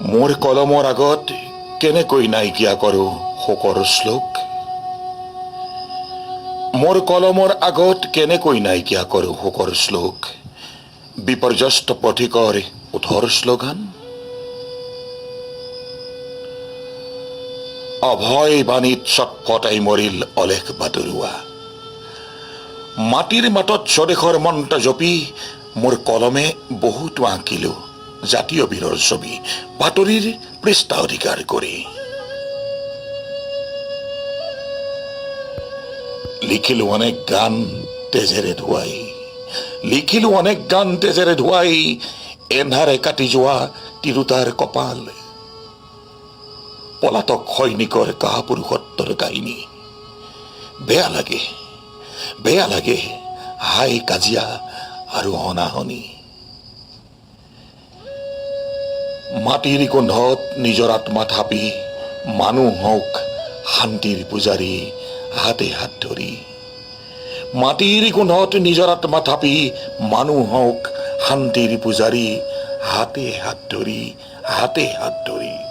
মোৰ কলমৰ আগত কেনেকৈ নাইকিয়া কৰোঁ শোকৰ শ্লোক। মোৰ কলমৰ আগত কেনেকৈ নাইকিয়া কৰোঁ শোকৰ শ্লোক। বিপৰ্যস্ত পথিকৰ ওঠৰ শ্লোগান। অভয় বাণীত চটফটাই মৰিল অলেখ বাটৰুৱা। মাটিৰ মাতত স্বদেশৰ মন্ত্ৰ জপি মোৰ কলমে বহুতো আঁকিলো জাতীয় বীৰৰ ছবি বাতৰিৰ পৃষ্ঠা অধিকাৰ কৰি। লিখিলো অনেক গান তেজেৰে ধুৱাই, লিখিলো অনেক গান তেজেৰে ধুৱাই, এন্ধাৰে কাটি যোৱা তিৰোতাৰ কপাল। পলাতক সৈনিকৰ কাপুৰুষত্বৰ কাহিনী। বেয়া লাগে, বেয়া লাগে, হাই কাজিয়া আৰু অনাহনি। মাটিৰ গোন্ধত নিজৰ আত্মা থাপি মানুহ হওক শান্তিৰ পূজাৰী হাতে হাত ধৰি। মাটিৰ গোন্ধত নিজৰ আত্মা থাপি মানুহ হওক শান্তিৰ পূজাৰী হাতে হাত ধৰি, হাতে হাত ধৰি।